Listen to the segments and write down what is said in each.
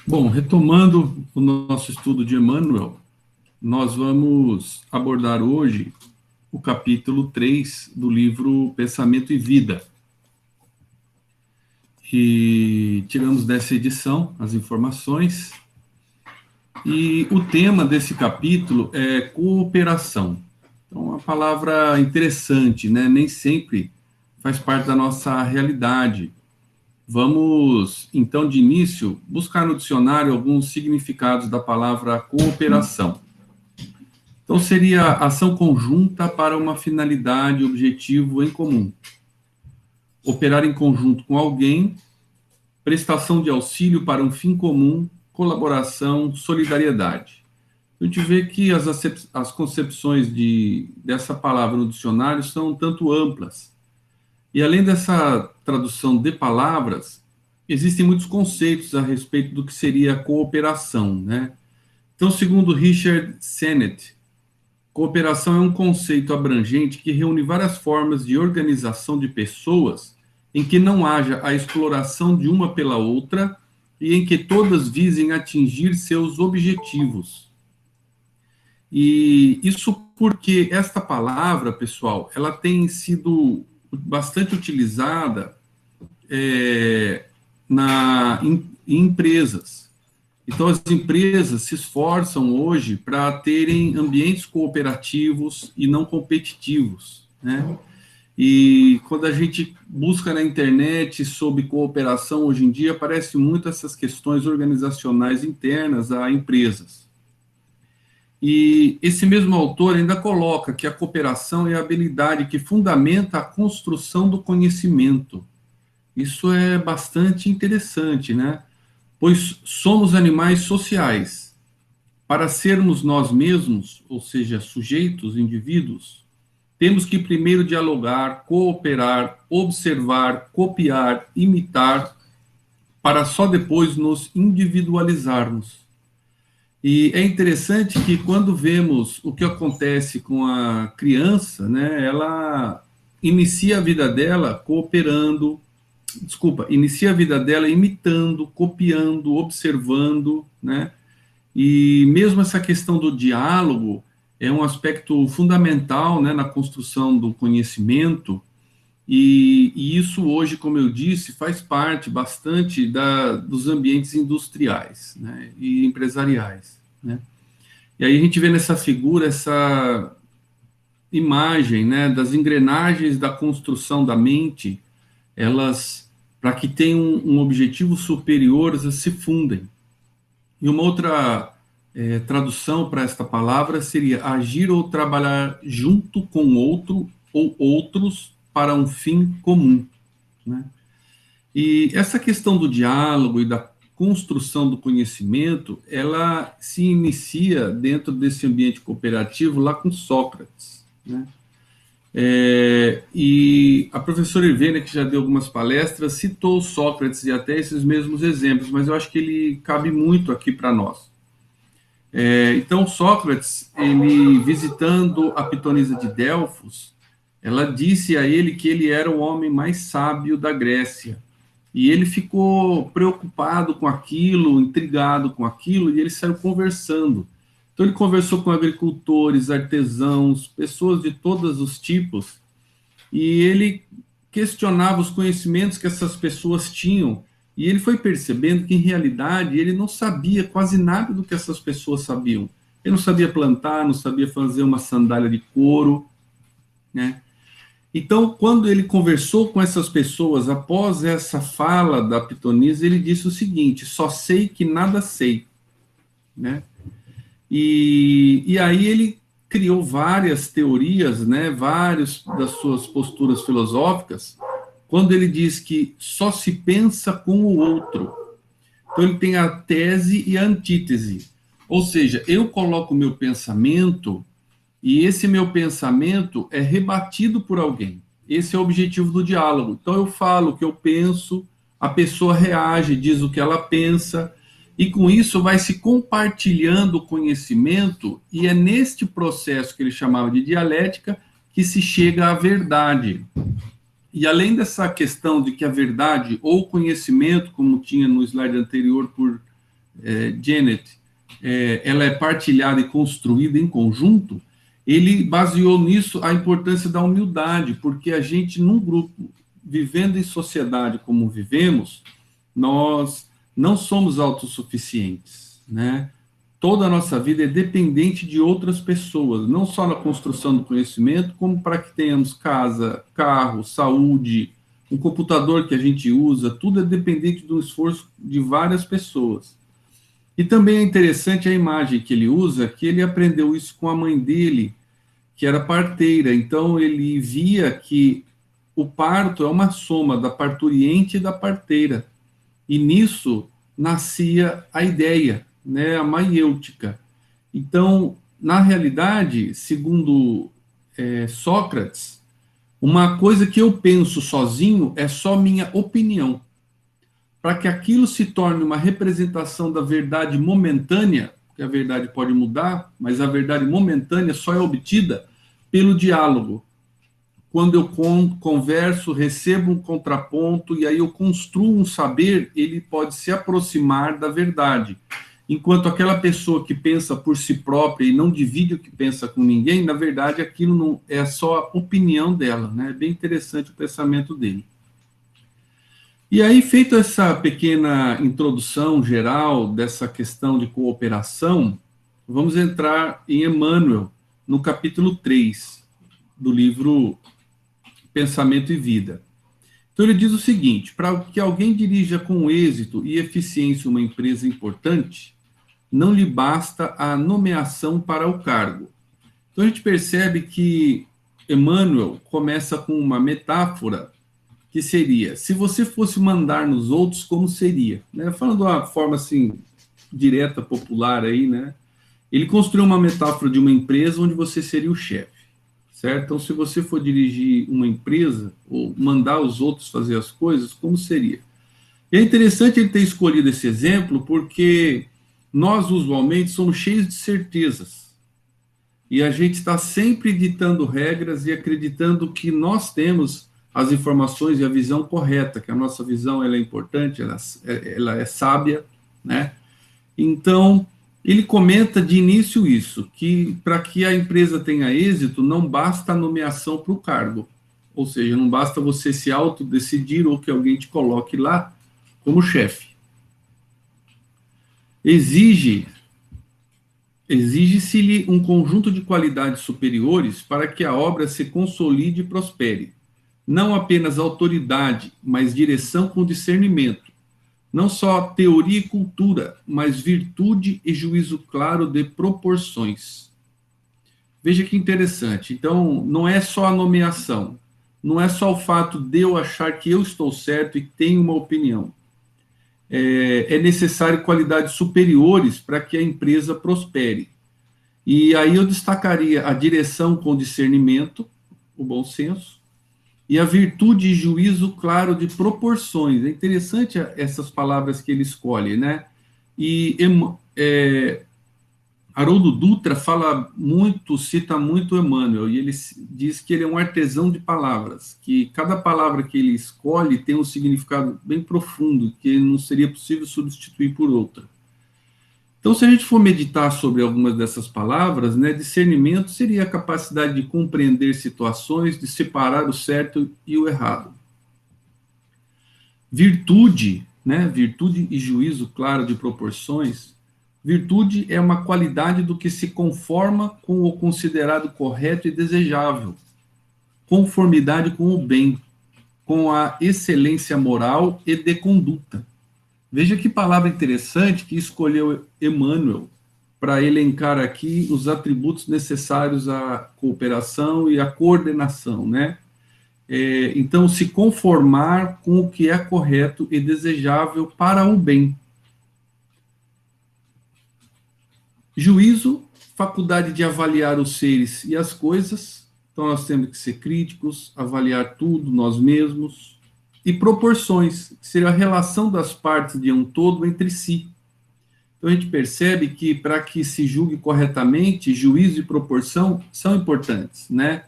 Bom, retomando o nosso estudo de Emmanuel, nós vamos abordar hoje o capítulo 3 do livro Pensamento e Vida. E tiramos dessa edição as informações. E o tema desse capítulo é cooperação. Então, uma palavra interessante, né? Nem sempre faz parte da nossa realidade. Vamos, então, de início, buscar no dicionário alguns significados da palavra cooperação. Então, seria ação conjunta para uma finalidade, objetivo em comum. Operar em conjunto com alguém, prestação de auxílio para um fim comum, colaboração, solidariedade. A gente vê que as concepções dessa palavra no dicionário são um tanto amplas. E além dessa tradução de palavras, existem muitos conceitos a respeito do que seria a cooperação, né? Então, segundo Richard Sennett, cooperação é um conceito abrangente que reúne várias formas de organização de pessoas em que não haja a exploração de uma pela outra e em que todas visem atingir seus objetivos. E isso porque esta palavra, pessoal, ela tem sido bastante utilizada em empresas. Então, as empresas se esforçam hoje para terem ambientes cooperativos e não competitivos, né? E quando a gente busca na internet sobre cooperação hoje em dia, aparecem muito essas questões organizacionais internas a empresas. E esse mesmo autor ainda coloca que a cooperação é a habilidade que fundamenta a construção do conhecimento. Isso é bastante interessante, né? Pois somos animais sociais. Para sermos nós mesmos, ou seja, sujeitos, indivíduos, temos que primeiro dialogar, cooperar, observar, copiar, imitar, para só depois nos individualizarmos. E é interessante que quando vemos o que acontece com a criança, né, ela inicia a vida dela cooperando, inicia a vida dela imitando, copiando, observando, né? E mesmo essa questão do diálogo é um aspecto fundamental, né, na construção do conhecimento, e isso hoje, como eu disse, faz parte bastante dos ambientes industriais, né, e empresariais, né? E aí a gente vê nessa figura essa imagem, né, das engrenagens da construção da mente, elas, para que tenham um objetivo superior, elas se fundem. E uma outra tradução para esta palavra seria agir ou trabalhar junto com outro ou outros para um fim comum, né? E essa questão do diálogo e da construção do conhecimento, ela se inicia dentro desse ambiente cooperativo lá com Sócrates, né? E a professora Ivênia, que já deu algumas palestras, citou Sócrates e até esses mesmos exemplos, mas eu acho que ele cabe muito aqui para nós. Então, Sócrates, ele visitando a pitonisa de Delfos, ela disse a ele que ele era o homem mais sábio da Grécia. E ele ficou preocupado com aquilo, intrigado com aquilo, e ele saiu conversando. Então, ele conversou com agricultores, artesãos, pessoas de todos os tipos, e ele questionava os conhecimentos que essas pessoas tinham, e ele foi percebendo que, em realidade, ele não sabia quase nada do que essas pessoas sabiam. Ele não sabia plantar, não sabia fazer uma sandália de couro, né? Então, quando ele conversou com essas pessoas, após essa fala da pitonisa, ele disse o seguinte: só sei que nada sei, né? E aí ele criou várias teorias, né, várias das suas posturas filosóficas, quando ele diz que só se pensa com o outro. Então ele tem a tese e a antítese. Ou seja, eu coloco o meu pensamento e esse meu pensamento é rebatido por alguém. Esse é o objetivo do diálogo. Então eu falo o que eu penso, a pessoa reage, diz o que ela pensa, e com isso vai se compartilhando o conhecimento, e é neste processo que ele chamava de dialética que se chega à verdade. E além dessa questão de que a verdade ou conhecimento, como tinha no slide anterior por Janet, ela é partilhada e construída em conjunto, ele baseou nisso a importância da humildade, porque a gente, num grupo, vivendo em sociedade como vivemos, nós não somos autossuficientes, né? Toda a nossa vida é dependente de outras pessoas, não só na construção do conhecimento, como para que tenhamos casa, carro, saúde, um computador que a gente usa, tudo é dependente do esforço de várias pessoas. E também é interessante a imagem que ele usa, que ele aprendeu isso com a mãe dele, que era parteira, então ele via que o parto é uma soma da parturiente e da parteira, e nisso nascia a ideia, né, a maiêutica. Então, na realidade, segundo Sócrates, uma coisa que eu penso sozinho é só minha opinião. Para que aquilo se torne uma representação da verdade momentânea, porque a verdade pode mudar, mas a verdade momentânea só é obtida pelo diálogo. Quando eu converso, recebo um contraponto, e aí eu construo um saber, ele pode se aproximar da verdade. Enquanto aquela pessoa que pensa por si própria e não divide o que pensa com ninguém, na verdade, aquilo não é só a opinião dela, né? É bem interessante o pensamento dele. E aí, feita essa pequena introdução geral dessa questão de cooperação, vamos entrar em Emmanuel, no capítulo 3 do livro Pensamento e Vida. Então ele diz o seguinte: para que alguém dirija com êxito e eficiência uma empresa importante, não lhe basta a nomeação para o cargo. Então a gente percebe que Emmanuel começa com uma metáfora que seria: se você fosse mandar nos outros, como seria? Né? Falando de uma forma assim, direta, popular aí, né? Ele construiu uma metáfora de uma empresa onde você seria o chefe, certo? Então, se você for dirigir uma empresa ou mandar os outros fazer as coisas, como seria? E é interessante ele ter escolhido esse exemplo, porque nós, usualmente, somos cheios de certezas. E a gente está sempre ditando regras e acreditando que nós temos as informações e a visão correta, que a nossa visão ela é importante, ela é sábia, né? Então, ele comenta de início isso, que para que a empresa tenha êxito, não basta a nomeação para o cargo, ou seja, não basta você se autodecidir ou que alguém te coloque lá como chefe. Exige-se-lhe um conjunto de qualidades superiores para que a obra se consolide e prospere. Não apenas autoridade, mas direção com discernimento. Não só teoria e cultura, mas virtude e juízo claro de proporções. Veja que interessante. Então, não é só a nomeação, não é só o fato de eu achar que eu estou certo e tenho uma opinião. É necessário qualidades superiores para que a empresa prospere. E aí eu destacaria a direção com discernimento, o bom senso, e a virtude e juízo claro de proporções. É interessante essas palavras que ele escolhe, né? E Haroldo Dutra fala muito, cita muito Emmanuel, e ele diz que ele é um artesão de palavras, que cada palavra que ele escolhe tem um significado bem profundo, que não seria possível substituir por outra. Então, se a gente for meditar sobre algumas dessas palavras, né, discernimento seria a capacidade de compreender situações, de separar o certo e o errado. Virtude, né, virtude e juízo claro de proporções. Virtude é uma qualidade do que se conforma com o considerado correto e desejável. Conformidade com o bem, com a excelência moral e de conduta. Veja que palavra interessante que escolheu Emmanuel para elencar aqui os atributos necessários à cooperação e à coordenação, né? Então, se conformar com o que é correto e desejável para o bem. Juízo, faculdade de avaliar os seres e as coisas. Então, nós temos que ser críticos, avaliar tudo, nós mesmos. E proporções, que seria a relação das partes de um todo entre si. Então, a gente percebe que, para que se julgue corretamente, juízo e proporção são importantes, né?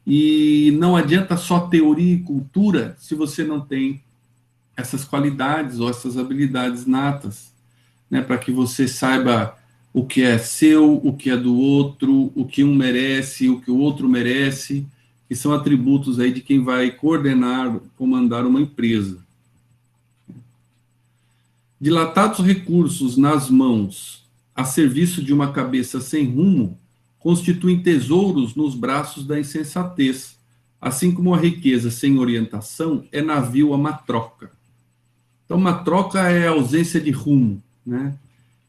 E não adianta só teoria e cultura se você não tem essas qualidades ou essas habilidades natas. né, para que você saiba o que é seu, o que é do outro, o que um merece, o que o outro merece, que são atributos aí de quem vai coordenar, comandar uma empresa. Dilatados recursos nas mãos a serviço de uma cabeça sem rumo constituem tesouros nos braços da insensatez, assim como a riqueza sem orientação é navio a matroca. Então, matroca é a ausência de rumo, né?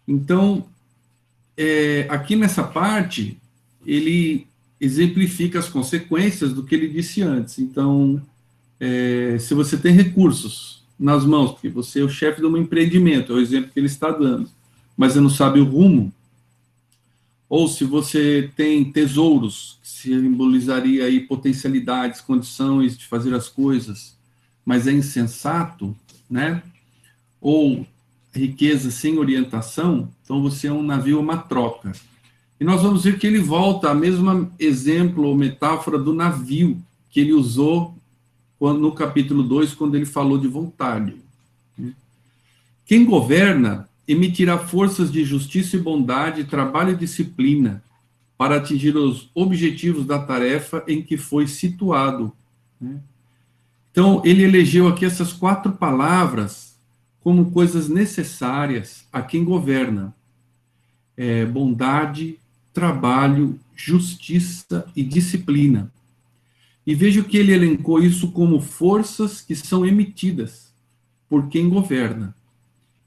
Então, aqui nessa parte, ele exemplifica as consequências do que ele disse antes. Então, se você tem recursos nas mãos, porque você é o chefe de um empreendimento, é o exemplo que ele está dando, mas você não sabe o rumo, ou se você tem tesouros, que simbolizaria aí potencialidades, condições de fazer as coisas, mas é insensato, né? Ou riqueza sem orientação, então você é um navio, uma troca. E nós vamos ver que ele volta ao mesmo exemplo ou metáfora do navio que ele usou no capítulo 2, quando ele falou de vontade. Quem governa emitirá forças de justiça e bondade, trabalho e disciplina para atingir os objetivos da tarefa em que foi situado. Então, ele elegeu aqui essas 4 palavras como coisas necessárias a quem governa. Bondade, trabalho, justiça e disciplina. E veja que ele elencou isso como forças que são emitidas por quem governa.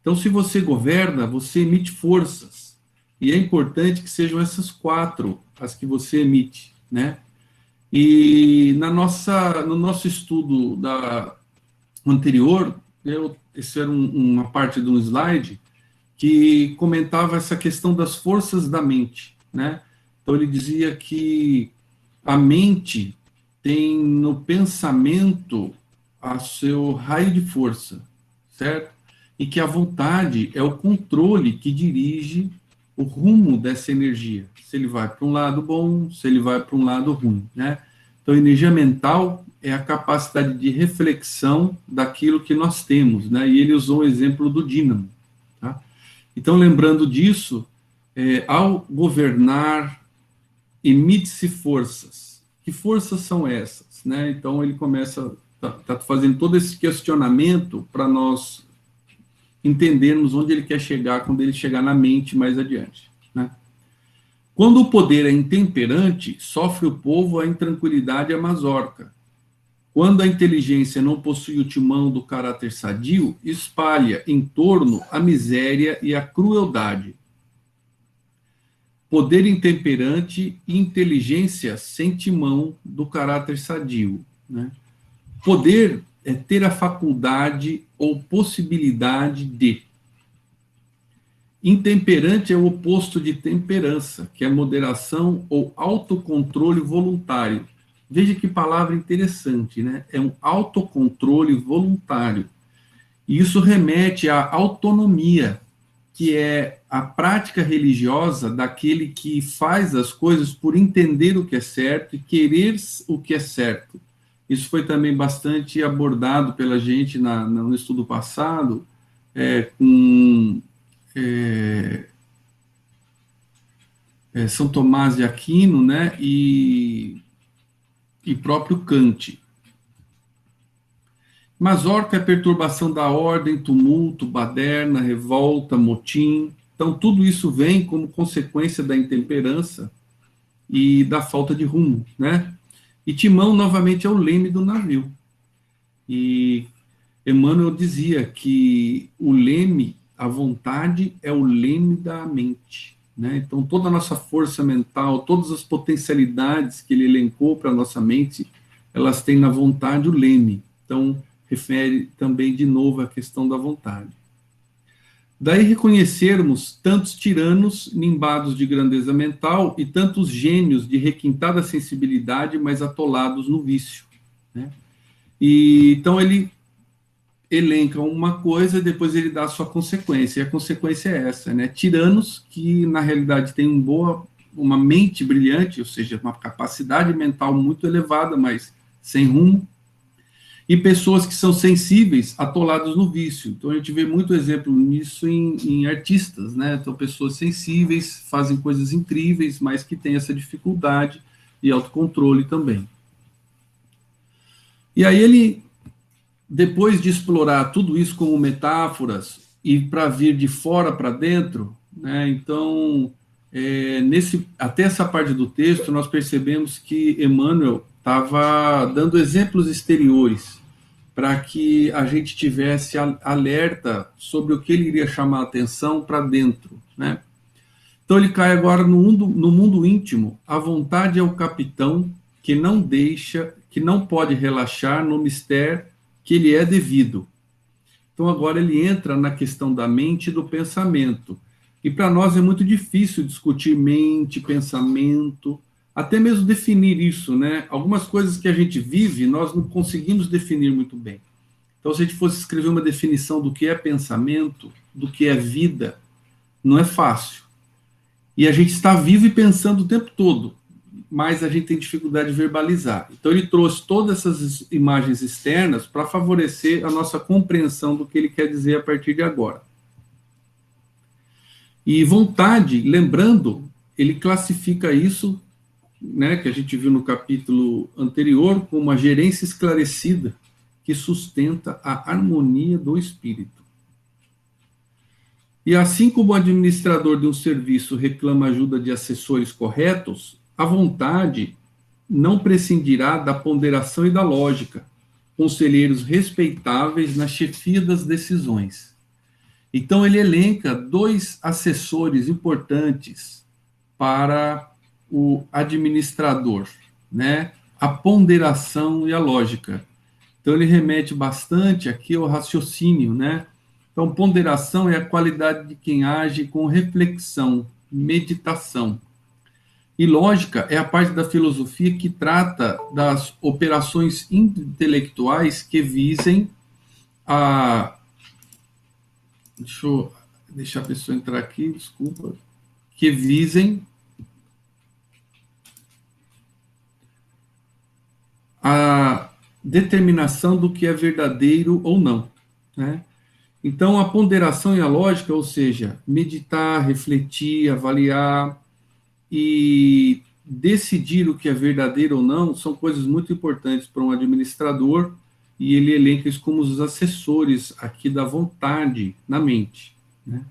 Então, se você governa, você emite forças. E é importante que sejam essas 4 as que você emite, né? E no nosso estudo anterior, esse era uma parte de um slide que comentava essa questão das forças da mente, né? Então, ele dizia que a mente tem no pensamento a seu raio de força, certo? E que a vontade é o controle que dirige o rumo dessa energia. Se ele vai para um lado bom, se ele vai para um lado ruim, né? Então, energia mental é a capacidade de reflexão daquilo que nós temos, né? E ele usou o exemplo do dínamo, tá? Então, lembrando disso, ao governar, emite-se forças. Que forças são essas, né? Então, ele começa, tá fazendo todo esse questionamento para nós entendermos onde ele quer chegar quando ele chegar na mente mais adiante, né? Quando o poder é intemperante, sofre o povo a intranquilidade e a mazorca. Quando a inteligência não possui o timão do caráter sadio, espalha em torno a miséria e a crueldade. Poder intemperante e inteligência sem timão do caráter sadio, né? Poder é ter a faculdade ou possibilidade de. Intemperante é o oposto de temperança, que é moderação ou autocontrole voluntário. Veja que palavra interessante, né? É um autocontrole voluntário. E isso remete à autonomia, que é a prática religiosa daquele que faz as coisas por entender o que é certo e querer o que é certo. Isso foi também bastante abordado pela gente no estudo passado, com São Tomás de Aquino, né, e próprio Kant. Mazorca é perturbação da ordem, tumulto, baderna, revolta, motim. Então, tudo isso vem como consequência da intemperança e da falta de rumo, né? E timão, novamente, é o leme do navio. E Emmanuel dizia que o leme, a vontade, é o leme da mente, né? Então, toda a nossa força mental, todas as potencialidades que ele elencou para a nossa mente, elas têm na vontade o leme. Então, refere também, de novo, à questão da vontade. Daí reconhecermos tantos tiranos nimbados de grandeza mental e tantos gênios de requintada sensibilidade, mas atolados no vício, né? E então ele elenca uma coisa e depois ele dá a sua consequência, e a consequência é essa, né? Tiranos que, na realidade, têm uma mente brilhante, ou seja, uma capacidade mental muito elevada, mas sem rumo, e pessoas que são sensíveis, atoladas no vício. Então, a gente vê muito exemplo nisso em artistas, né? Então, pessoas sensíveis, fazem coisas incríveis, mas que têm essa dificuldade e autocontrole também. E aí ele, depois de explorar tudo isso como metáforas e para vir de fora para dentro, né? Então, até essa parte do texto, nós percebemos que Emmanuel estava dando exemplos exteriores para que a gente tivesse alerta sobre o que ele iria chamar a atenção para dentro, né? Então ele cai agora no mundo íntimo. A vontade é o capitão que não pode relaxar no mistério que lhe é devido. Então agora ele entra na questão da mente e do pensamento. E para nós é muito difícil discutir mente, pensamento, até mesmo definir isso, né? Algumas coisas que a gente vive, nós não conseguimos definir muito bem. Então, se a gente fosse escrever uma definição do que é pensamento, do que é vida, não é fácil. E a gente está vivo e pensando o tempo todo, mas a gente tem dificuldade de verbalizar. Então, ele trouxe todas essas imagens externas para favorecer a nossa compreensão do que ele quer dizer a partir de agora. E vontade, lembrando, ele classifica isso, né, que a gente viu no capítulo anterior, como a gerência esclarecida que sustenta a harmonia do espírito. E assim como o administrador de um serviço reclama ajuda de assessores corretos, a vontade não prescindirá da ponderação e da lógica, conselheiros respeitáveis na chefia das decisões. Então ele elenca 2 assessores importantes para o administrador, né? A ponderação e a lógica. Então ele remete bastante aqui ao raciocínio, né? Então ponderação é a qualidade de quem age com reflexão, meditação. E lógica é a parte da filosofia que trata das operações intelectuais que visem a... Deixa eu deixar a pessoa entrar aqui, desculpa. Que visem a determinação do que é verdadeiro ou não, né? Então, a ponderação e a lógica, ou seja, meditar, refletir, avaliar e decidir o que é verdadeiro ou não, são coisas muito importantes para um administrador, e ele elenca isso como os assessores aqui da vontade na mente, né?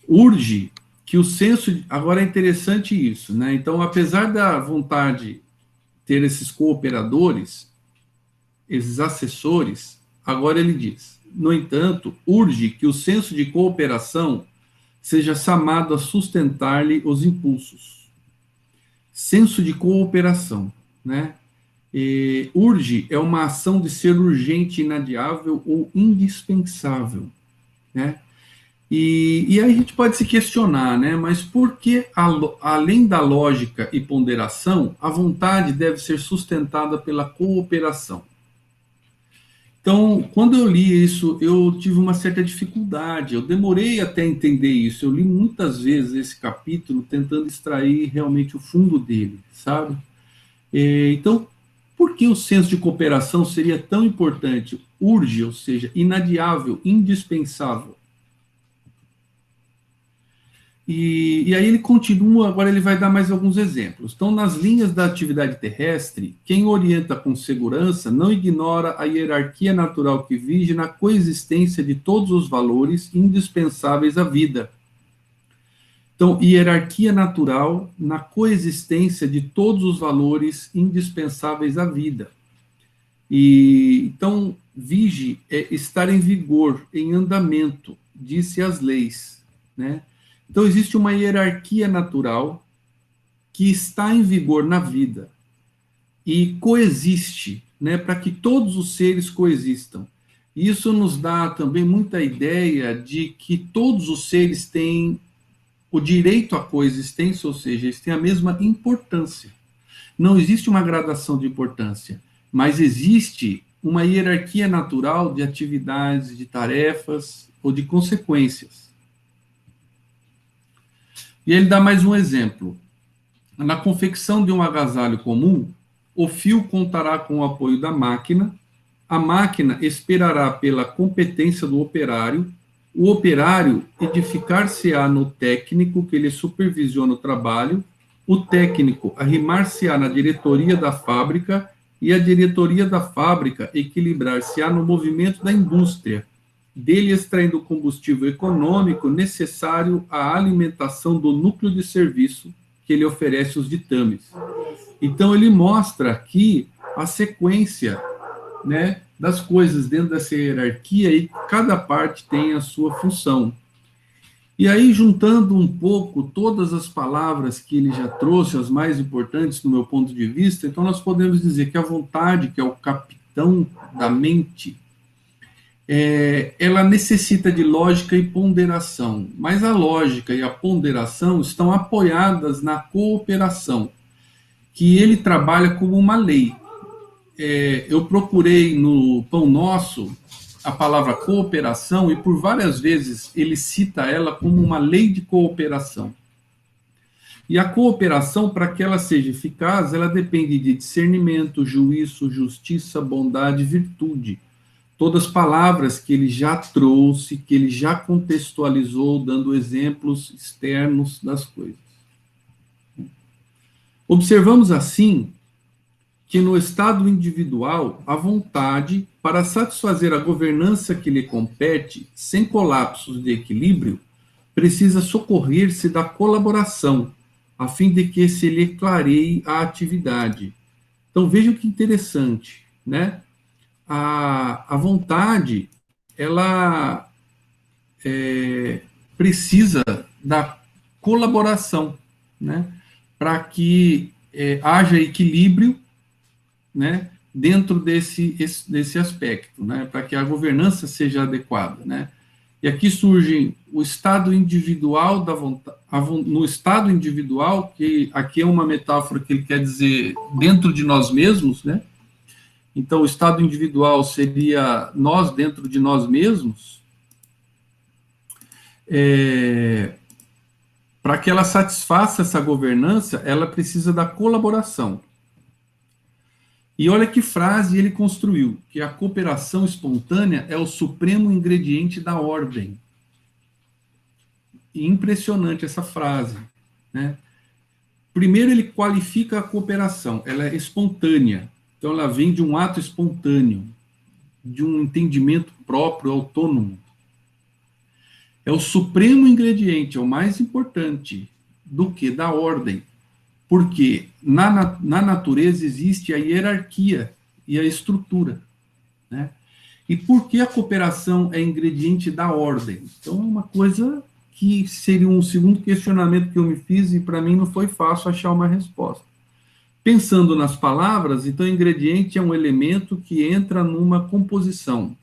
Urge que o senso... Agora é interessante isso, né? Então, apesar da vontade ter esses cooperadores, esses assessores, agora ele diz, no entanto, urge que o senso de cooperação seja chamado a sustentar-lhe os impulsos. Senso de cooperação, né? Urge é uma ação de ser urgente, inadiável ou indispensável, né? E aí a gente pode se questionar, né? Mas por que, além da lógica e ponderação, a vontade deve ser sustentada pela cooperação? Então, quando eu li isso, eu tive uma certa dificuldade, eu demorei até entender isso, eu li muitas vezes esse capítulo tentando extrair realmente o fundo dele, sabe? Então, por que o senso de cooperação seria tão importante? Urge, ou seja, inadiável, indispensável. E aí ele continua, agora ele vai dar mais alguns exemplos. Então, nas linhas da atividade terrestre, quem orienta com segurança não ignora a hierarquia natural que vige na coexistência de todos os valores indispensáveis à vida. Então, hierarquia natural na coexistência de todos os valores indispensáveis à vida. Então, vige é estar em vigor, em andamento, disse as leis, né? Então, existe uma hierarquia natural que está em vigor na vida e coexiste, né, para que todos os seres coexistam. Isso nos dá também muita ideia de que todos os seres têm o direito à coexistência, ou seja, eles têm a mesma importância. Não existe uma gradação de importância, mas existe uma hierarquia natural de atividades, de tarefas ou de consequências. E ele dá mais um exemplo. Na confecção de um agasalho comum, o fio contará com o apoio da máquina, a máquina esperará pela competência do operário, o operário edificar-se-á no técnico que lhe supervisiona o trabalho, o técnico arrimar-se-á na diretoria da fábrica e a diretoria da fábrica equilibrar-se-á no movimento da indústria, dele extraindo o combustível econômico necessário à alimentação do núcleo de serviço que ele oferece os ditames. Então, ele mostra aqui a sequência, né, das coisas dentro dessa hierarquia, e cada parte tem a sua função. E aí, juntando um pouco todas as palavras que ele já trouxe, as mais importantes do meu ponto de vista, então nós podemos dizer que a vontade, que é o capitão da mente, ela necessita de lógica e ponderação, mas a lógica e a ponderação estão apoiadas na cooperação, que ele trabalha como uma lei. Eu procurei no Pão Nosso a palavra cooperação, e por várias vezes ele cita ela como uma lei de cooperação. E a cooperação, para que ela seja eficaz, ela depende de discernimento, juízo, justiça, bondade, virtude. Todas palavras que ele já trouxe, que ele já contextualizou, dando exemplos externos das coisas. Observamos assim que no estado individual, a vontade, para satisfazer a governança que lhe compete, sem colapsos de equilíbrio, precisa socorrer-se da colaboração, a fim de que se lhe clareie a atividade. Então, vejam que interessante, né? A vontade, ela precisa da colaboração, né? Para que haja equilíbrio, né, dentro desse aspecto, né, para que a governança seja adequada, né. E aqui surge o estado individual da vontade, no estado individual, que aqui é uma metáfora que ele quer dizer dentro de nós mesmos, né. Então, o estado individual seria nós dentro de nós mesmos, para que ela satisfaça essa governança, ela precisa da colaboração. E olha que frase ele construiu, que a cooperação espontânea é o supremo ingrediente da ordem. E impressionante essa frase, né? Primeiro, ele qualifica a cooperação, ela é espontânea, então ela vem de um ato espontâneo, de um entendimento próprio, autônomo. É o supremo ingrediente, é o mais importante do que da ordem. Porque na natureza existe a hierarquia e a estrutura, né? E por que a cooperação é ingrediente da ordem? Então, é uma coisa que seria um segundo questionamento que eu me fiz, e para mim não foi fácil achar uma resposta. Pensando nas palavras, então, ingrediente é um elemento que entra numa composição.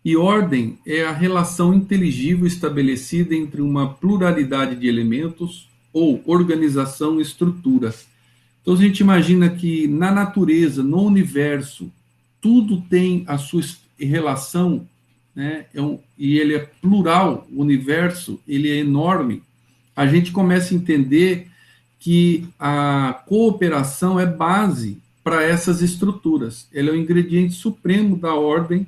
E ordem é a relação inteligível estabelecida entre uma pluralidade de elementos, ou organização e estrutura. Então, a gente imagina que na natureza, no universo, tudo tem a sua relação, né? E ele é plural, o universo, ele é enorme. A gente começa a entender que a cooperação é base para essas estruturas. Ela é o ingrediente supremo da ordem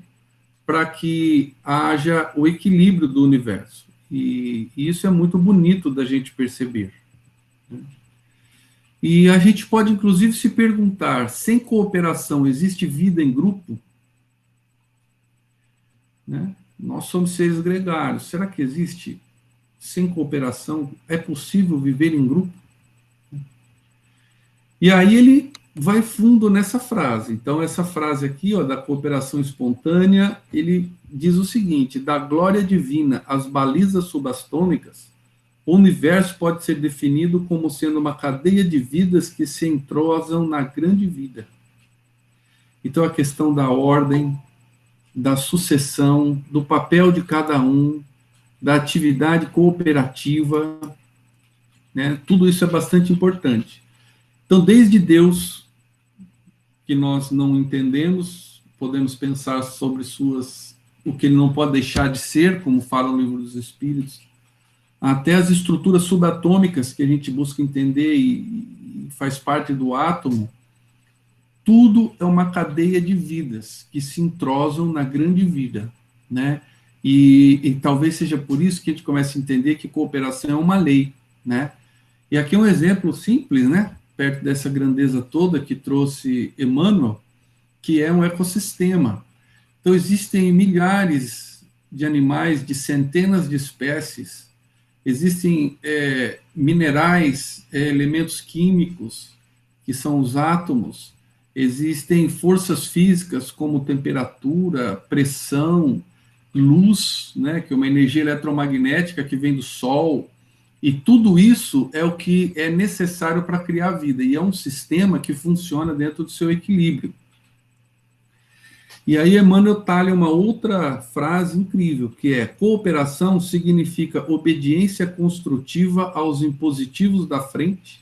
para que haja o equilíbrio do universo. E isso é muito bonito da gente perceber. E a gente pode, inclusive, se perguntar, sem cooperação, existe vida em grupo? Né? Nós somos seres gregários. Será que existe? Sem cooperação, é possível viver em grupo? E aí ele vai fundo nessa frase. Então, essa frase aqui, ó, da cooperação espontânea, ele diz o seguinte: da glória divina às balizas subastônicas, o universo pode ser definido como sendo uma cadeia de vidas que se entrosam na grande vida. Então, a questão da ordem, da sucessão, do papel de cada um, da atividade cooperativa, né, tudo isso é bastante importante. Então, desde Deus, que nós não entendemos, podemos pensar sobre o que ele não pode deixar de ser, como fala o Livro dos Espíritos, até as estruturas subatômicas que a gente busca entender e faz parte do átomo, tudo é uma cadeia de vidas que se entrosam na grande vida, né? E talvez seja por isso que a gente começa a entender que cooperação é uma lei, né? E aqui um exemplo simples, né? Perto dessa grandeza toda que trouxe Emmanuel, que é um ecossistema. Então, existem milhares de animais, de centenas de espécies, existem minerais, elementos químicos, que são os átomos, existem forças físicas como temperatura, pressão, luz, né, que é uma energia eletromagnética que vem do Sol, e tudo isso é o que é necessário para criar vida, e é um sistema que funciona dentro do seu equilíbrio. E aí Emmanuel talha uma outra frase incrível, que é: cooperação significa obediência construtiva aos impositivos da frente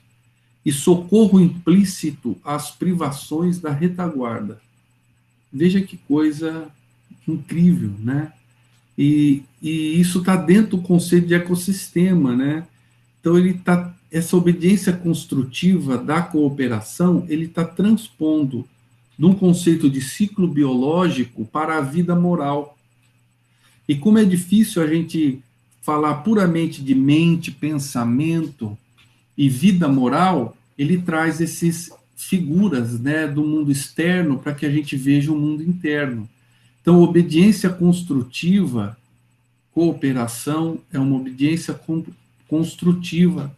e socorro implícito às privações da retaguarda. Veja que coisa incrível, né? E isso está dentro do conceito de ecossistema, né? Então, essa obediência construtiva da cooperação, ele está transpondo de um conceito de ciclo biológico para a vida moral. E como é difícil a gente falar puramente de mente, pensamento e vida moral, ele traz essas figuras, né, do mundo externo para que a gente veja o mundo interno. Então, obediência construtiva, cooperação, é uma obediência construtiva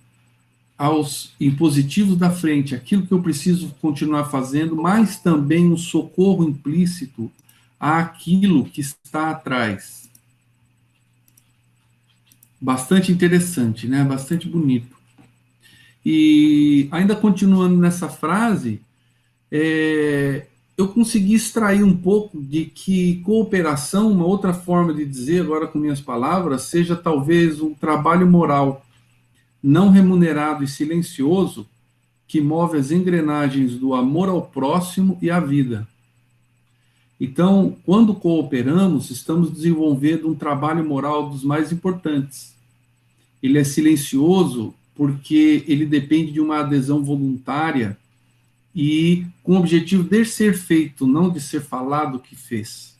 aos impositivos da frente, aquilo que eu preciso continuar fazendo, mas também um socorro implícito àquilo que está atrás. Bastante interessante, né? Bastante bonito. E ainda continuando nessa frase, eu consegui extrair um pouco de que cooperação, uma outra forma de dizer, agora com minhas palavras, seja talvez um trabalho moral não remunerado e silencioso que move as engrenagens do amor ao próximo e à vida. Então, quando cooperamos, estamos desenvolvendo um trabalho moral dos mais importantes. Ele é silencioso porque ele depende de uma adesão voluntária e com o objetivo de ser feito, não de ser falado que fez.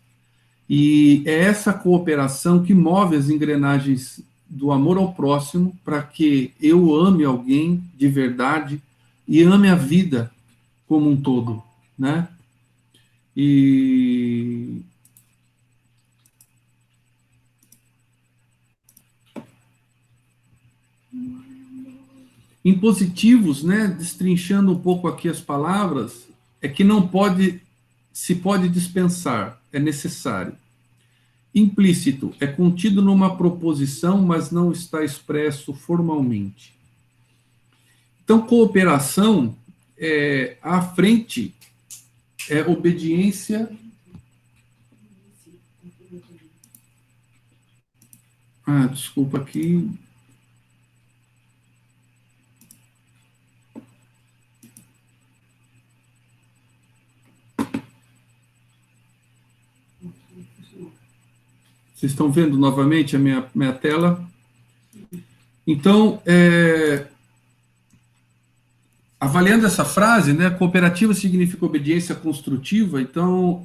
E é essa cooperação que move as engrenagens do amor ao próximo para que eu ame alguém de verdade e ame a vida como um todo, né? E impositivos, né, destrinchando um pouco aqui as palavras, é que não se pode dispensar, é necessário. Implícito, é contido numa proposição, mas não está expresso formalmente. Então, cooperação, à frente, é obediência. Desculpa aqui. Vocês estão vendo novamente a minha tela? Então, avaliando essa frase, né, cooperativa significa obediência construtiva, então,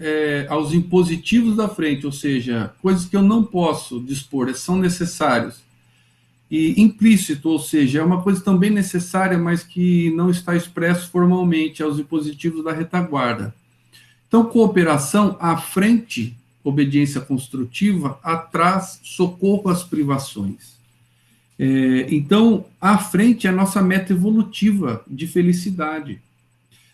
aos impositivos da frente, ou seja, coisas que eu não posso dispor, são necessários. E implícito, ou seja, é uma coisa também necessária, mas que não está expresso formalmente, aos impositivos da retaguarda. Então, cooperação à frente, obediência construtiva, atrás, socorro às privações. Então, à frente é a nossa meta evolutiva de felicidade.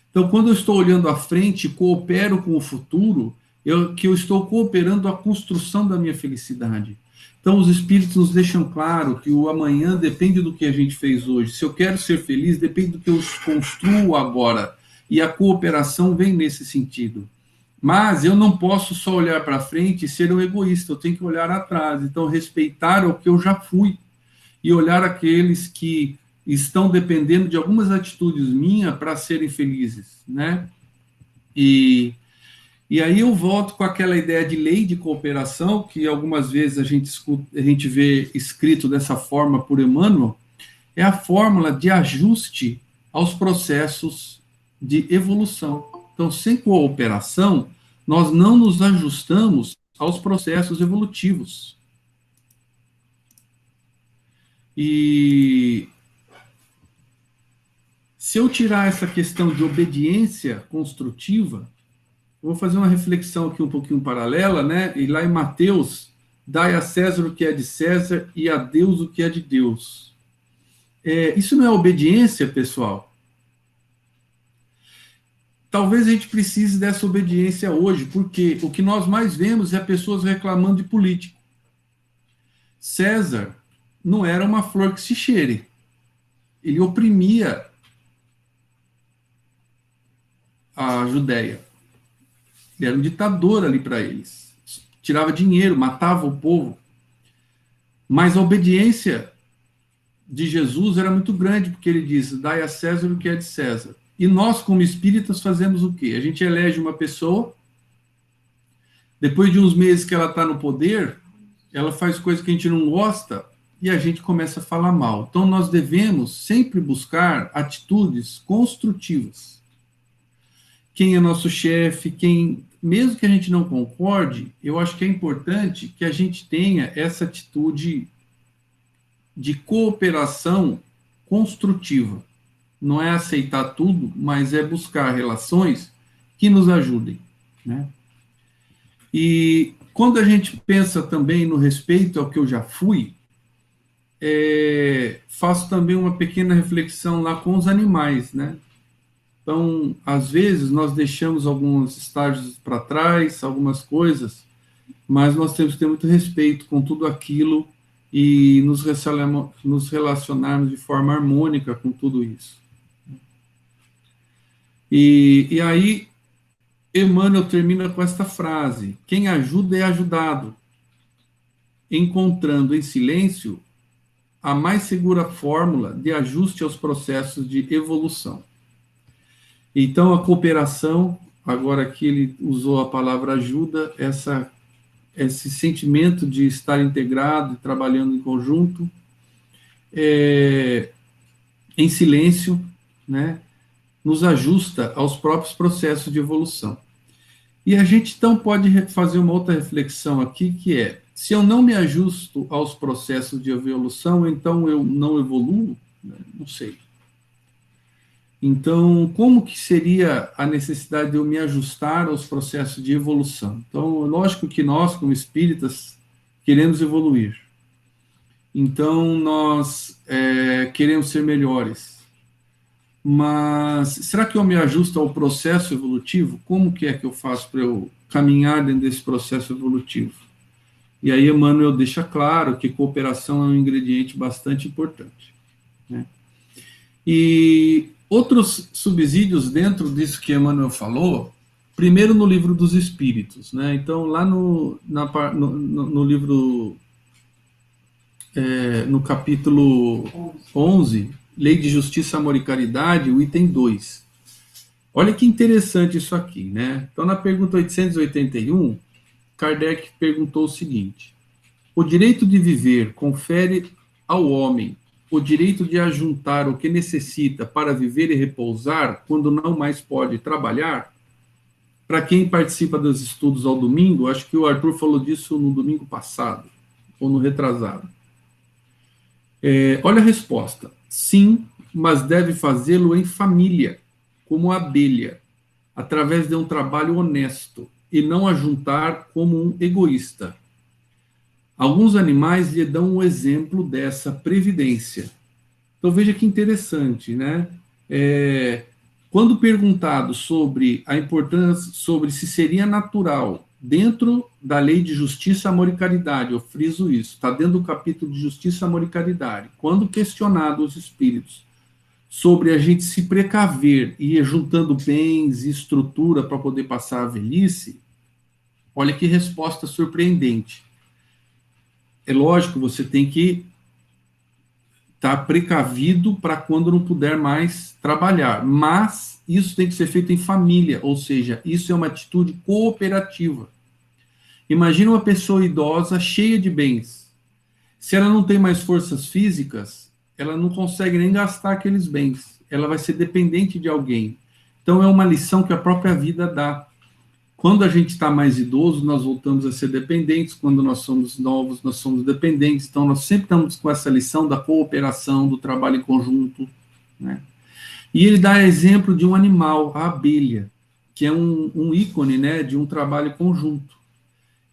Então, quando eu estou olhando à frente, coopero com o futuro, eu estou cooperando a construção da minha felicidade. Então, os espíritos nos deixam claro que o amanhã depende do que a gente fez hoje. Se eu quero ser feliz, depende do que eu construo agora. E a cooperação vem nesse sentido. Mas eu não posso só olhar para frente e ser um egoísta, eu tenho que olhar atrás. Então, respeitar o que eu já fui e olhar aqueles que estão dependendo de algumas atitudes minhas para serem felizes, né? E aí eu volto com aquela ideia de lei de cooperação, que algumas vezes a gente vê escrito dessa forma por Emmanuel, é a fórmula de ajuste aos processos de evolução. Então, sem cooperação, nós não nos ajustamos aos processos evolutivos. E se eu tirar essa questão de obediência construtiva, eu vou fazer uma reflexão aqui um pouquinho paralela, né? E lá em Mateus, dai a César o que é de César e a Deus o que é de Deus. Isso não é obediência, pessoal? Talvez a gente precise dessa obediência hoje, porque o que nós mais vemos é pessoas reclamando de político. César não era uma flor que se cheire. Ele oprimia a Judéia. Ele era um ditador ali para eles. Tirava dinheiro, matava o povo. Mas a obediência de Jesus era muito grande, porque ele diz, dai a César o que é de César. E nós, como espíritas, fazemos o quê? A gente elege uma pessoa, depois de uns meses que ela está no poder, ela faz coisas que a gente não gosta, e a gente começa a falar mal. Então, nós devemos sempre buscar atitudes construtivas. Quem é nosso chefe, mesmo que a gente não concorde, eu acho que é importante que a gente tenha essa atitude de cooperação construtiva. Não é aceitar tudo, mas é buscar relações que nos ajudem, né? E quando a gente pensa também no respeito ao que eu já fui, faço também uma pequena reflexão lá com os animais, né? Então, às vezes, nós deixamos alguns estágios para trás, algumas coisas, mas nós temos que ter muito respeito com tudo aquilo e nos relacionarmos de forma harmônica com tudo isso. E aí, Emmanuel termina com esta frase: quem ajuda é ajudado, encontrando em silêncio a mais segura fórmula de ajuste aos processos de evolução. Então, a cooperação, agora que ele usou a palavra ajuda, esse sentimento de estar integrado e trabalhando em conjunto, em silêncio, né, nos ajusta aos próprios processos de evolução. E a gente, então, pode fazer uma outra reflexão aqui, que é, se eu não me ajusto aos processos de evolução, então eu não evoluo? Não sei. Então, como que seria a necessidade de eu me ajustar aos processos de evolução? Então, lógico que nós, como espíritas, queremos evoluir. Então, nós queremos ser melhores. Mas, será que eu me ajusto ao processo evolutivo? Como que é que eu faço para eu caminhar dentro desse processo evolutivo? E aí, Emmanuel deixa claro que cooperação é um ingrediente bastante importante, né? E outros subsídios dentro disso que Emmanuel falou, primeiro no Livro dos Espíritos, né? Então, lá no livro, no capítulo 11, Lei de Justiça, Amor e Caridade, o item 2. Olha que interessante isso aqui, né? Então, na pergunta 881, Kardec perguntou o seguinte: o direito de viver confere ao homem o direito de ajuntar o que necessita para viver e repousar quando não mais pode trabalhar? Para quem participa dos estudos ao domingo, acho que o Arthur falou disso no domingo passado, ou no retrasado. Olha a resposta. Sim, mas deve fazê-lo em família, como a abelha, através de um trabalho honesto, e não ajuntar como um egoísta. Alguns animais lhe dão o exemplo dessa previdência. Então, veja que interessante, né? Quando perguntado sobre a importância, sobre se seria natural, dentro da lei de justiça, amor e caridade, eu friso isso, está dentro do capítulo de justiça, amor e caridade, quando questionado os espíritos sobre a gente se precaver e ir juntando bens e estrutura para poder passar a velhice, olha que resposta surpreendente. É lógico, você tem que estar precavido para quando não puder mais trabalhar, mas isso tem que ser feito em família, ou seja, isso é uma atitude cooperativa. Imagina uma pessoa idosa cheia de bens. Se ela não tem mais forças físicas, ela não consegue nem gastar aqueles bens. Ela vai ser dependente de alguém. Então, é uma lição que a própria vida dá. Quando a gente está mais idoso, nós voltamos a ser dependentes. Quando nós somos novos, nós somos dependentes. Então, nós sempre estamos com essa lição da cooperação, do trabalho em conjunto, né? E ele dá exemplo de um animal, a abelha, que é um ícone, né, de um trabalho conjunto.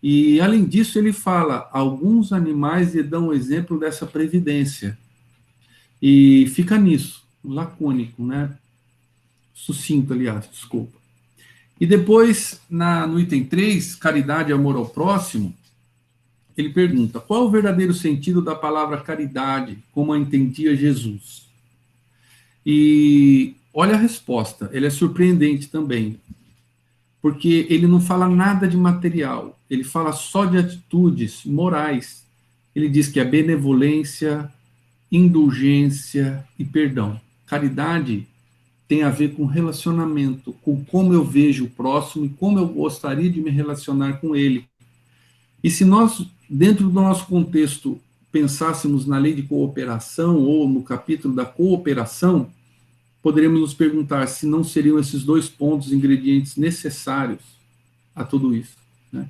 E, além disso, ele fala, alguns animais lhe dão exemplo dessa previdência. E fica nisso, lacônico, né? Sucinto, aliás, desculpa. E depois, no item 3, caridade e amor ao próximo, ele pergunta, qual é o verdadeiro sentido da palavra caridade, como a entendia Jesus? E olha a resposta, ele é surpreendente também, porque ele não fala nada de material, ele fala só de atitudes morais. Ele diz que é benevolência, indulgência e perdão. Caridade tem a ver com relacionamento, com como eu vejo o próximo e como eu gostaria de me relacionar com ele. E se nós, dentro do nosso contexto, pensássemos na lei de cooperação ou no capítulo da cooperação, poderíamos nos perguntar se não seriam esses 2 pontos, ingredientes necessários a tudo isso, né?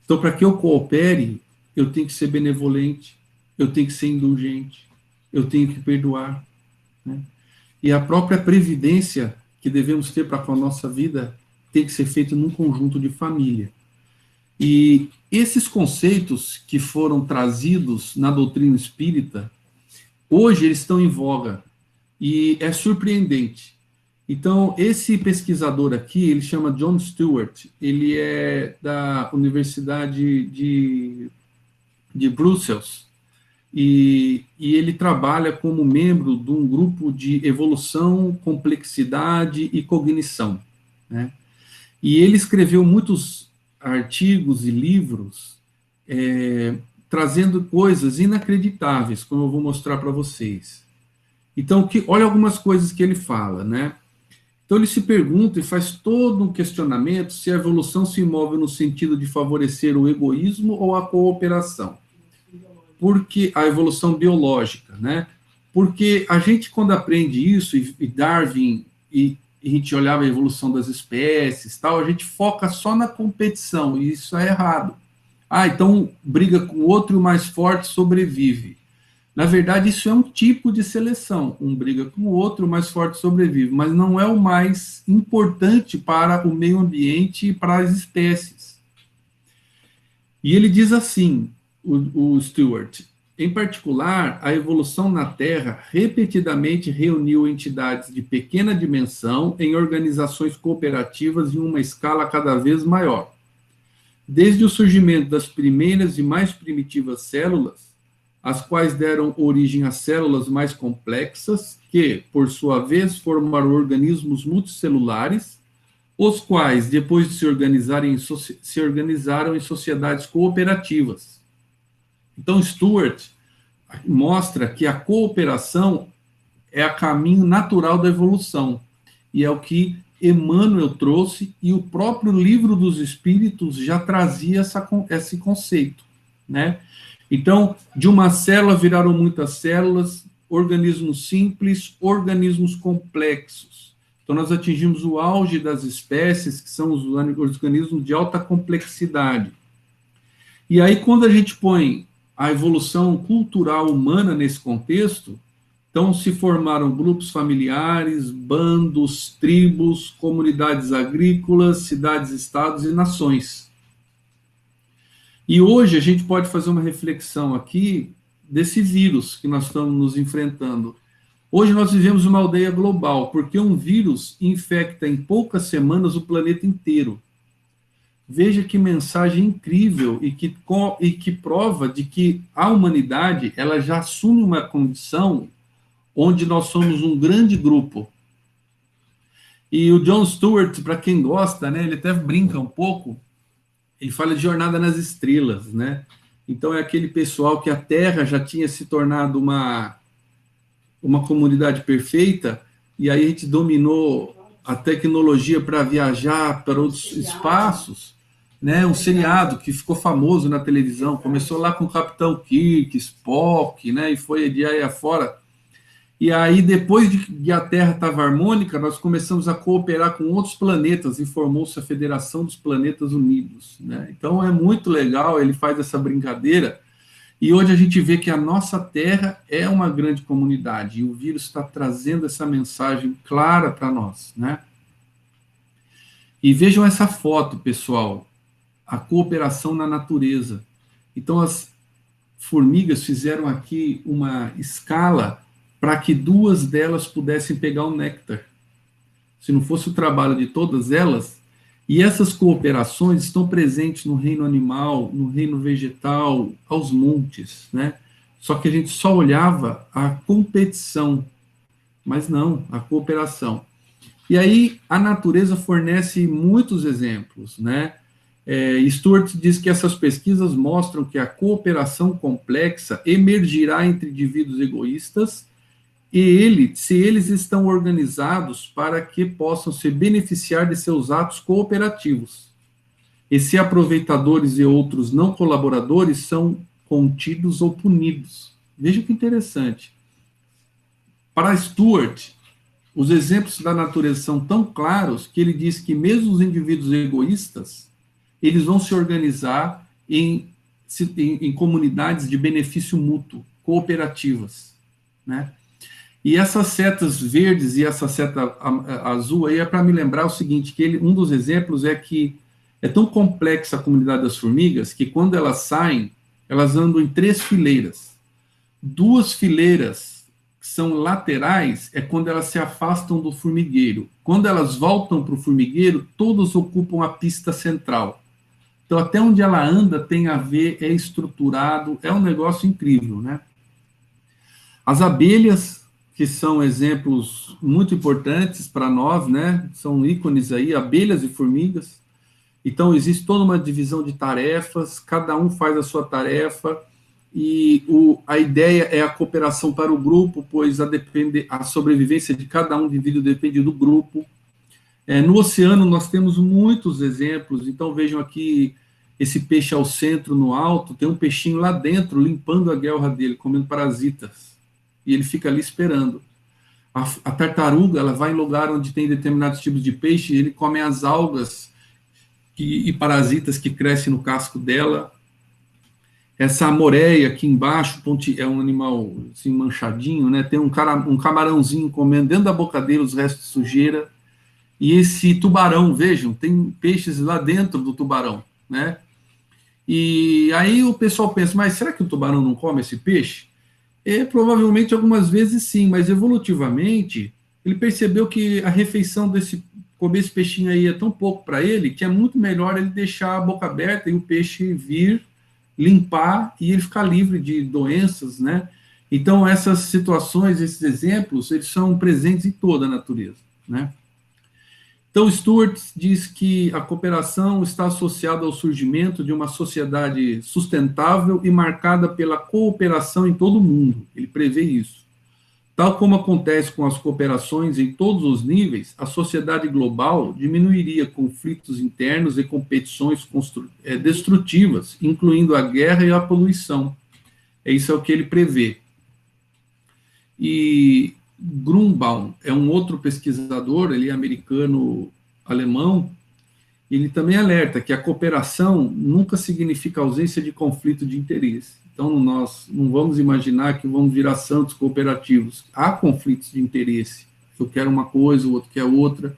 Então, para que eu coopere, eu tenho que ser benevolente, eu tenho que ser indulgente, eu tenho que perdoar, né? E a própria previdência que devemos ter para com a nossa vida tem que ser feita num conjunto de família. E esses conceitos que foram trazidos na doutrina espírita, hoje eles estão em voga, e é surpreendente. Então, esse pesquisador aqui, ele chama John Stewart, ele é da Universidade de Bruxelas, e ele trabalha como membro de um grupo de evolução, complexidade e cognição, né? E ele escreveu muitos artigos e livros trazendo coisas inacreditáveis, como eu vou mostrar para vocês. Então, olha algumas coisas que ele fala, né? Então, ele se pergunta e faz todo um questionamento se a evolução se move no sentido de favorecer o egoísmo ou a cooperação. Porque a evolução biológica, né? Porque a gente, quando aprende isso, e Darwin, e a gente olhava a evolução das espécies, tal, a gente foca só na competição, e isso é errado. Então, briga com o outro e o mais forte sobrevive. Na verdade, isso é um tipo de seleção. Um briga com o outro, o mais forte sobrevive, mas não é o mais importante para o meio ambiente e para as espécies. E ele diz assim, o Stewart, em particular, a evolução na Terra repetidamente reuniu entidades de pequena dimensão em organizações cooperativas em uma escala cada vez maior. Desde o surgimento das primeiras e mais primitivas células, as quais deram origem a células mais complexas, que, por sua vez, formaram organismos multicelulares, os quais, depois de se organizaram em sociedades cooperativas. Então, Stewart mostra que a cooperação é o caminho natural da evolução, e é o que Emmanuel trouxe, e o próprio Livro dos Espíritos já trazia esse conceito, né? Então, de uma célula viraram muitas células, organismos simples, organismos complexos. Então, nós atingimos o auge das espécies, que são os organismos de alta complexidade. E aí, quando a gente põe a evolução cultural humana nesse contexto, então se formaram grupos familiares, bandos, tribos, comunidades agrícolas, cidades-estados e nações. E hoje a gente pode fazer uma reflexão aqui desse vírus que nós estamos nos enfrentando. Hoje nós vivemos uma aldeia global, porque um vírus infecta em poucas semanas o planeta inteiro. Veja que mensagem incrível e que prova de que a humanidade ela já assume uma condição onde nós somos um grande grupo. E o John Stewart, para quem gosta, né, ele até brinca um pouco, ele fala de jornada nas estrelas, né? Então é aquele pessoal que a Terra já tinha se tornado uma comunidade perfeita, e aí a gente dominou a tecnologia para viajar para outros espaços, né? Um seriado que ficou famoso na televisão, começou lá com o Capitão Kirk, Spock, né? E foi de aí afora. E aí, depois de a Terra estava harmônica, nós começamos a cooperar com outros planetas e formou-se a Federação dos Planetas Unidos, né? Então, é muito legal, ele faz essa brincadeira, e hoje a gente vê que a nossa Terra é uma grande comunidade, e o vírus está trazendo essa mensagem clara para nós, né? E vejam essa foto, pessoal, a cooperação na natureza. Então, as formigas fizeram aqui uma escala para que duas delas pudessem pegar o néctar. Se não fosse o trabalho de todas elas, e essas cooperações estão presentes no reino animal, no reino vegetal, aos montes, né? Só que a gente só olhava a competição, mas não, a cooperação. E aí a natureza fornece muitos exemplos, né? Stuart diz que essas pesquisas mostram que a cooperação complexa emergirá entre indivíduos egoístas e se eles estão organizados para que possam se beneficiar de seus atos cooperativos. E se aproveitadores e outros não colaboradores são contidos ou punidos. Veja que interessante. Para Stuart, os exemplos da natureza são tão claros que ele diz que mesmo os indivíduos egoístas, eles vão se organizar em comunidades de benefício mútuo, cooperativas, né? E essas setas verdes e essa seta azul aí é para me lembrar o seguinte, que um dos exemplos é que é tão complexa a comunidade das formigas que quando elas saem, elas andam em 3 fileiras. 2 fileiras que são laterais é quando elas se afastam do formigueiro. Quando elas voltam para o formigueiro, todas ocupam a pista central. Então, até onde ela anda tem a ver, é estruturado, é um negócio incrível, né? As abelhas, que são exemplos muito importantes para nós, né? São ícones aí, abelhas e formigas. Então, existe toda uma divisão de tarefas, cada um faz a sua tarefa, e a ideia é a cooperação para o grupo, pois a sobrevivência de cada um indivíduo depende do grupo. No oceano, nós temos muitos exemplos, então vejam aqui esse peixe ao centro, no alto, tem um peixinho lá dentro, limpando a guelra dele, comendo parasitas, e ele fica ali esperando. A tartaruga, ela vai em lugar onde tem determinados tipos de peixe, e ele come as algas e parasitas que crescem no casco dela. Essa amoreia aqui embaixo, é um animal assim, manchadinho, né? Tem um camarãozinho comendo dentro da boca dele os restos de sujeira. E esse tubarão, vejam, tem peixes lá dentro do tubarão, né? E aí o pessoal pensa, mas será que o tubarão não come esse peixe? Provavelmente algumas vezes sim, mas evolutivamente ele percebeu que a refeição comer esse peixinho aí é tão pouco para ele, que é muito melhor ele deixar a boca aberta e o peixe vir limpar e ele ficar livre de doenças, né? Então, essas situações, esses exemplos, eles são presentes em toda a natureza, né? Então, Stuart diz que a cooperação está associada ao surgimento de uma sociedade sustentável e marcada pela cooperação em todo o mundo. Ele prevê isso. Tal como acontece com as cooperações em todos os níveis, a sociedade global diminuiria conflitos internos e competições destrutivas, incluindo a guerra e a poluição. Isso é o que ele prevê. E Grunbaum é um outro pesquisador, ele é americano-alemão, ele também alerta que a cooperação nunca significa ausência de conflito de interesse. Então, nós não vamos imaginar que vamos virar santos cooperativos. Há conflitos de interesse. Eu quero uma coisa, o outro quer outra.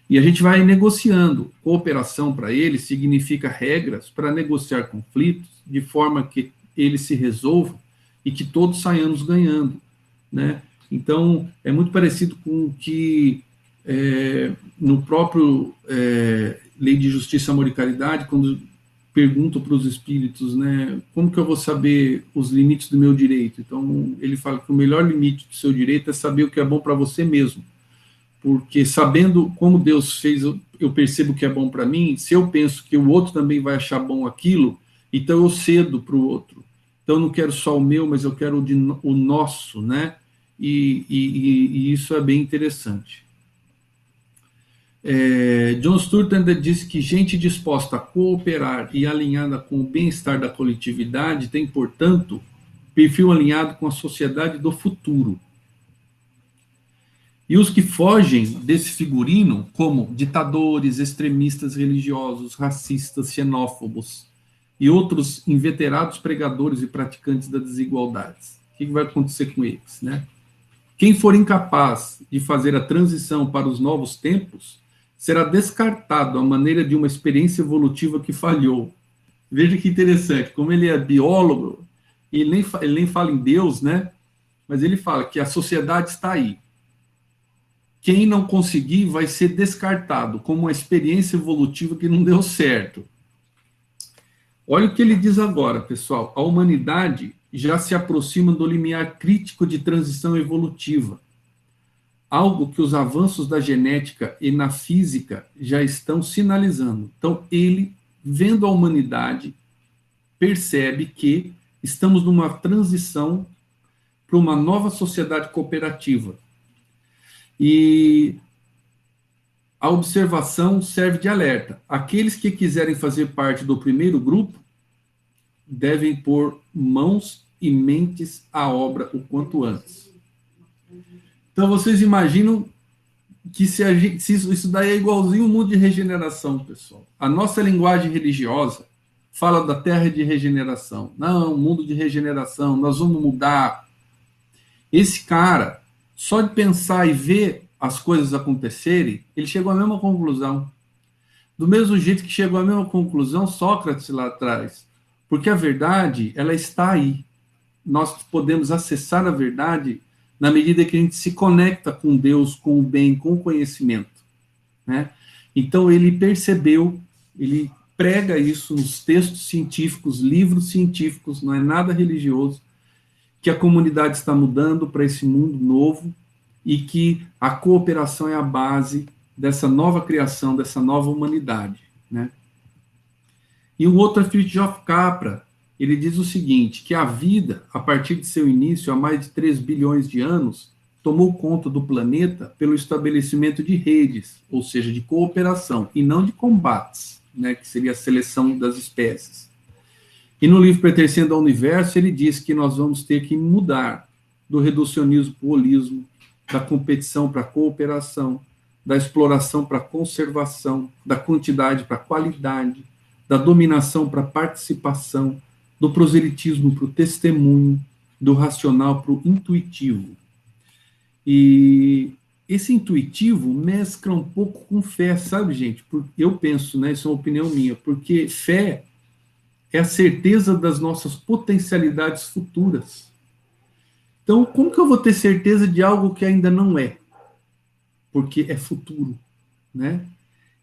E a gente vai negociando. Cooperação, para ele, significa regras para negociar conflitos de forma que eles se resolvam e que todos saiamos ganhando, né? Então, é muito parecido com o que no próprio Lei de Justiça, Amor e Caridade, quando pergunto para os espíritos, né, como que eu vou saber os limites do meu direito? Então, ele fala que o melhor limite do seu direito é saber o que é bom para você mesmo. Porque sabendo como Deus fez, eu percebo o que é bom para mim, se eu penso que o outro também vai achar bom aquilo, então eu cedo para o outro. Então, eu não quero só o meu, mas eu quero o nosso, né? E isso é bem interessante. John Stuart ainda disse que gente disposta a cooperar e alinhada com o bem-estar da coletividade tem, portanto, perfil alinhado com a sociedade do futuro. E os que fogem desse figurino, como ditadores, extremistas religiosos, racistas, xenófobos e outros inveterados pregadores e praticantes da desigualdade, o que vai acontecer com eles, né? Quem for incapaz de fazer a transição para os novos tempos será descartado à maneira de uma experiência evolutiva que falhou. Veja que interessante, como ele é biólogo, e ele nem fala em Deus, né? Mas ele fala que a sociedade está aí. Quem não conseguir vai ser descartado como uma experiência evolutiva que não deu certo. Olha o que ele diz agora, pessoal. A humanidade já se aproxima do limiar crítico de transição evolutiva, algo que os avanços da genética e na física já estão sinalizando. Então, ele, vendo a humanidade, percebe que estamos numa transição para uma nova sociedade cooperativa. E a observação serve de alerta. Aqueles que quiserem fazer parte do primeiro grupo devem pôr mãos e mentes à obra o quanto antes. Então, vocês imaginam que se isso daí é igualzinho o mundo de regeneração, pessoal. A nossa linguagem religiosa fala da terra de regeneração. Não, mundo de regeneração, nós vamos mudar. Esse cara, só de pensar e ver as coisas acontecerem, ele chegou à mesma conclusão. Do mesmo jeito que chegou à mesma conclusão Sócrates lá atrás. Porque a verdade, ela está aí. Nós podemos acessar a verdade na medida que a gente se conecta com Deus, com o bem, com o conhecimento, né? Então, ele percebeu, ele prega isso nos textos científicos, livros científicos, não é nada religioso, que a comunidade está mudando para esse mundo novo e que a cooperação é a base dessa nova criação, dessa nova humanidade, né? E o outro é Fritjof Capra. Ele diz o seguinte, que a vida, a partir de seu início, há mais de 3 bilhões de anos, tomou conta do planeta pelo estabelecimento de redes, ou seja, de cooperação, e não de combates, né, que seria a seleção das espécies. E no livro Pertencendo ao Universo, ele diz que nós vamos ter que mudar do reducionismo para o holismo, da competição para a cooperação, da exploração para a conservação, da quantidade para a qualidade, da dominação para a participação, do proselitismo para o testemunho, do racional para o intuitivo. E esse intuitivo mescla um pouco com fé, sabe, gente? Eu penso, né, isso é uma opinião minha, porque fé é a certeza das nossas potencialidades futuras. Então, como que eu vou ter certeza de algo que ainda não é? Porque é futuro, né?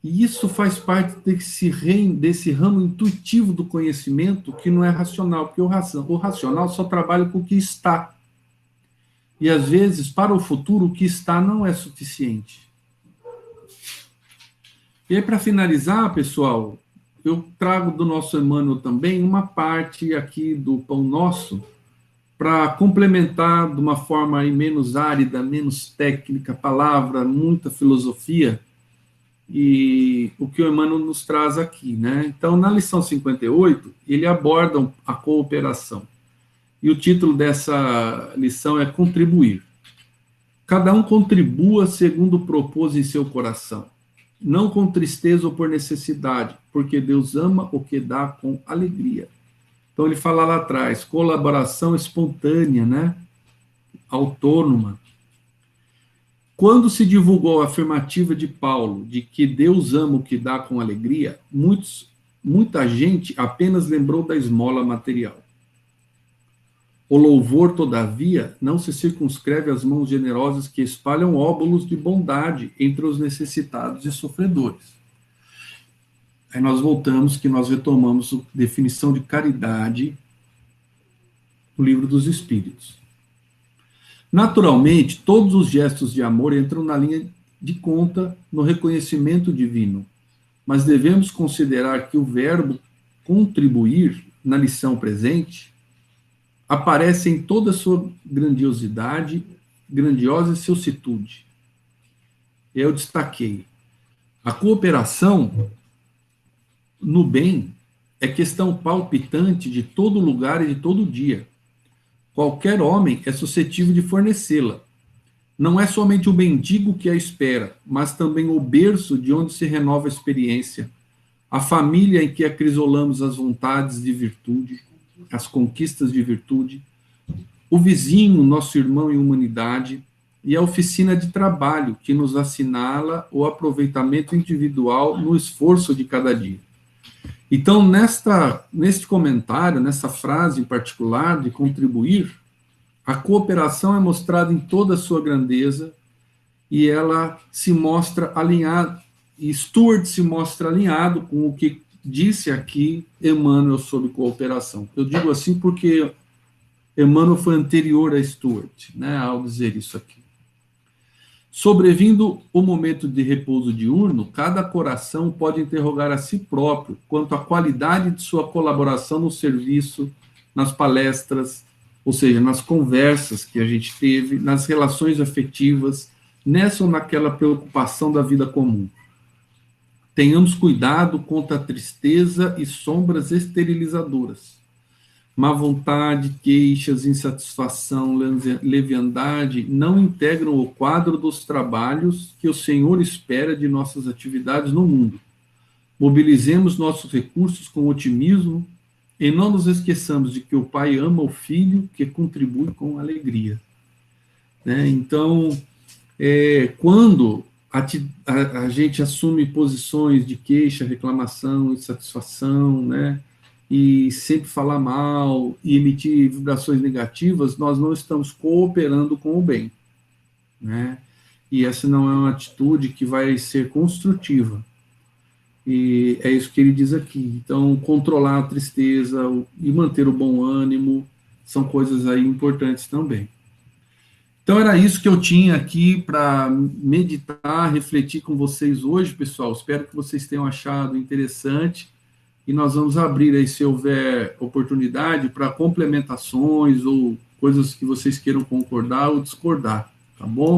E isso faz parte desse ramo intuitivo do conhecimento que não é racional, porque o racional só trabalha com o que está. E, às vezes, para o futuro, o que está não é suficiente. E aí, para finalizar, pessoal, eu trago do nosso Emmanuel também uma parte aqui do Pão Nosso para complementar de uma forma aí menos árida, menos técnica, palavra, muita filosofia, e o que o Emmanuel nos traz aqui, né? Então, na lição 58, ele aborda a cooperação. E o título dessa lição é Contribuir. Cada um contribua segundo propôs em seu coração, não com tristeza ou por necessidade, porque Deus ama o que dá com alegria. Então, ele fala lá atrás, colaboração espontânea, né? Autônoma. Quando se divulgou a afirmativa de Paulo de que Deus ama o que dá com alegria, muita gente apenas lembrou da esmola material. O louvor, todavia, não se circunscreve às mãos generosas que espalham óbolos de bondade entre os necessitados e sofredores. Aí nós voltamos, que nós retomamos a definição de caridade no Livro dos Espíritos. Naturalmente, todos os gestos de amor entram na linha de conta no reconhecimento divino, mas devemos considerar que o verbo contribuir, na lição presente, aparece em toda a sua grandiosa excelsitude. Eu destaquei. A cooperação no bem é questão palpitante de todo lugar e de todo dia. Qualquer homem é suscetível de fornecê-la, Não é somente o mendigo que a espera, mas também o berço de onde se renova a experiência, a família em que acrisolamos as vontades de virtude, as conquistas de virtude, o vizinho, nosso irmão em humanidade, e a oficina de trabalho, que nos assinala o aproveitamento individual no esforço de cada dia. Então, neste comentário, nessa frase em particular, de contribuir, a cooperação é mostrada em toda a sua grandeza, e ela se mostra alinhada, e Stuart se mostra alinhado com o que disse aqui Emmanuel sobre cooperação. Eu digo assim porque Emmanuel foi anterior a Stuart, né, ao dizer isso aqui. Sobrevindo o momento de repouso diurno, cada coração pode interrogar a si próprio quanto à qualidade de sua colaboração no serviço, nas palestras, ou seja, nas conversas que a gente teve, nas relações afetivas, nessa ou naquela preocupação da vida comum. Tenhamos cuidado contra a tristeza e sombras esterilizadoras. Má vontade, queixas, insatisfação, leviandade não integram o quadro dos trabalhos que o Senhor espera de nossas atividades no mundo. Mobilizemos nossos recursos com otimismo e não nos esqueçamos de que o Pai ama o Filho que contribui com alegria. Né? Então, quando a gente assume posições de queixa, reclamação, insatisfação, né? E sempre falar mal e emitir vibrações negativas, nós não estamos cooperando com o bem, né? E essa não é uma atitude que vai ser construtiva. E é isso que ele diz aqui. Então, controlar a tristeza e manter o bom ânimo são coisas aí importantes também. Então, era isso que eu tinha aqui para meditar, refletir com vocês hoje, pessoal. Espero que vocês tenham achado interessante. E nós vamos abrir aí, se houver oportunidade, para complementações ou coisas que vocês queiram concordar ou discordar, tá bom?